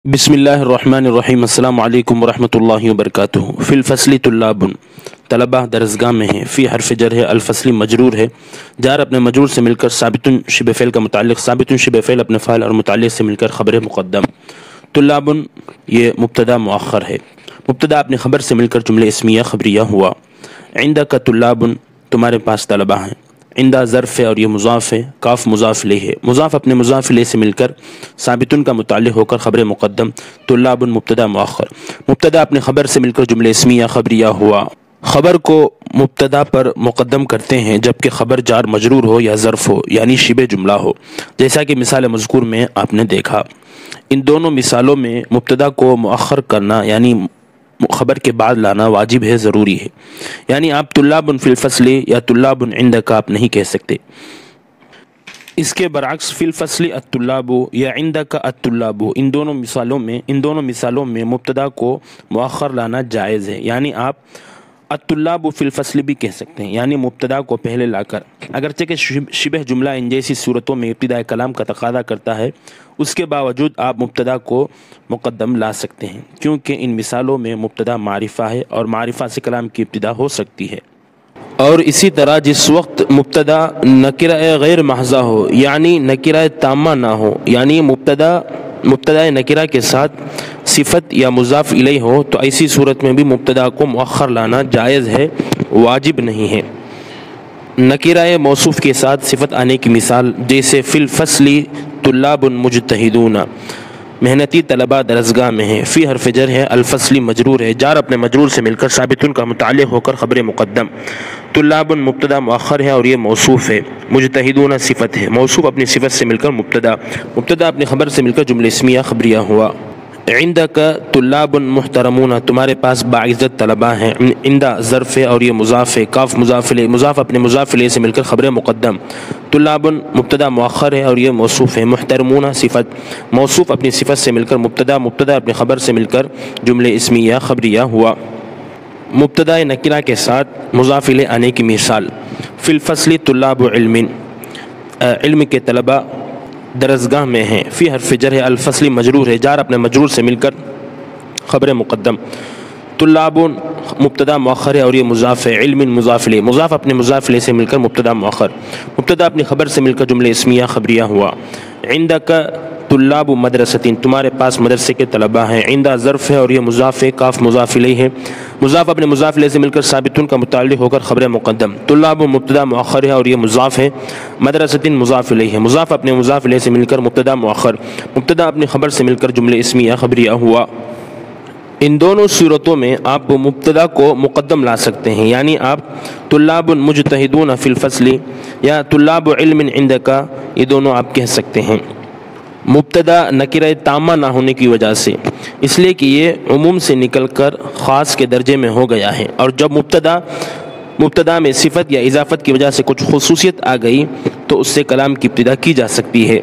بسم اللہ الرحمن الرحیم السلام علیکم ورحمۃ اللہ وبرکاتہ۔ فی الفصل طلاب، طلبہ درسگاہ میں ہیں۔ فی حرف جر ہے، الفصل مجرور ہے، جار اپنے مجرور سے مل کر ثابت شبہ فعل کا متعلق، ثابت شبہ فعل اپنے فاعل اور متعلق سے مل کر خبر مقدم۔ طلاب یہ مبتدا مؤخر ہے، مبتدا اپنے خبر سے مل کر جملہ اسمیہ خبریہ ہوا۔ عندک طلاب، تمہارے پاس طلبہ ہیں۔ عندہ ظرف ہے اور یہ مضاف ہے، کاف مضاف الیہ ہے، مضاف اپنے مضاف الیہ سے مل کر ثابتن کا متعلق ہو کر خبر مقدم۔ طلاب مبتدا مؤخر، مبتدا اپنے خبر سے مل کر جملہ اسمیہ خبریہ ہوا۔ خبر کو مبتدا پر مقدم کرتے ہیں جبکہ خبر جار مجرور ہو یا ظرف ہو، یعنی شبہ جملہ ہو، جیسا کہ مثال مذکور میں آپ نے دیکھا۔ ان دونوں مثالوں میں مبتدا کو مؤخر کرنا یعنی خبر کے بعد لانا واجب ہے، ضروری ہے، یعنی آپ طلاب فی الفصل یا طلاب عندک آپ نہیں کہہ سکتے۔ اس کے برعکس فی الفصل الطلاب یا عندک الطلاب، ان دونوں مثالوں میں مبتدا کو مؤخر لانا جائز ہے، یعنی آپ الطلاب فی الفصل بھی کہہ سکتے ہیں، یعنی مبتدا کو پہلے لا کر، اگرچہ کہ شبہ جملہ ان جیسی صورتوں میں ابتداء کلام کا تقاضا کرتا ہے، اس کے باوجود آپ مبتدا کو مقدم لا سکتے ہیں، کیونکہ ان مثالوں میں مبتدا معرفہ ہے اور معرفہ سے کلام کی ابتدا ہو سکتی ہے۔ اور اسی طرح جس وقت مبتدا نکرہ غیر محضہ ہو، یعنی نکرہ تامہ نہ ہو، یعنی مبتدا نکرہ کے ساتھ صفت یا مضاف الیہ ہو، تو ایسی صورت میں بھی مبتدا کو مؤخر لانا جائز ہے، واجب نہیں ہے۔ نکرہ موصوف کے ساتھ صفت آنے کی مثال جیسے فی الفصل طلاب مجتہدون، محنتی طلبہ درسگاہ میں ہیں۔ فی حرف جر ہے، الفصل مجرور ہے، جار اپنے مجرور سے مل کر ثابتن کا متعلق ہو کر خبر مقدم۔ طلاب مبتدا مؤخر ہے اور یہ موصوف ہے، مجتہدون صفت ہے، موصوف اپنی صفت سے مل کر مبتدا اپنی خبر سے مل کر جملہ اسمیہ خبریہ ہوا۔ عندک طلاب محترمون، تمہارے پاس باعزت طلبہ ہیں۔ عندہ ظرف ہے اور یہ مضاف ہے، کاف مضاف الیہ، مضاف اپنے مضاف الیہ سے مل کر خبر مقدم۔ طلاب مبتدا مؤخر ہے اور یہ موصوف ہے، محترمون صفت، موصوف اپنی صفت سے مل کر مبتدا اپنی خبر سے مل کر جملہ اسمیہ خبریہ ہوا۔ مبتدا نکرہ کے ساتھ مضاف الیہ آنے کی مثال فی الفصل طلاب علم، علم کے طلبہ درسگاہ میں ہیں۔ فی حرف جر ہے، الفصل مجرور ہے، جار اپنے مجرور سے مل کر خبر مقدم۔ طلاب مبتدا مؤخر ہے اور یہ مضاف ہے، علم مضاف الیہ، مضاف اپنے مضاف الیہ سے مل کر مبتدا مؤخر، مبتدا اپنی خبر سے مل کر جملہ اسمیہ خبریہ ہوا۔ عندک طلاب مدرسۃ، تمہارے پاس مدرسے کے طلبہ ہیں۔ عندہ ظرف ہے اور یہ مضاف ہے، کاف مضاف الیہ ہے، مضاف اپنے مضاف الیہ سے مل کر ثابتن کا متعلق ہو کر خبر مقدم۔ طلاب مبتدا مؤخر ہے اور یہ مضاف ہے، مدرسۃ مضاف الیہ ہے، مضاف اپنے مضاف الیہ سے مل کر مبتدا مؤخر، مبتدا اپنی خبر سے مل کر جملہ اسمیہ خبریہ ہوا۔ ان دونوں صورتوں میں آپ مبتدا کو مقدم لا سکتے ہیں، یعنی آپ طلاب مجتہدون فی الفصل یا طلاب علم عندک، یہ دونوں آپ کہہ سکتے ہیں، مبتدا نکرہ تامہ نہ ہونے کی وجہ سے، اس لیے کہ یہ عموم سے نکل کر خاص کے درجے میں ہو گیا ہے، اور جب مبتدا میں صفت یا اضافت کی وجہ سے کچھ خصوصیت آ گئی تو اس سے کلام کی ابتدا کی جا سکتی ہے۔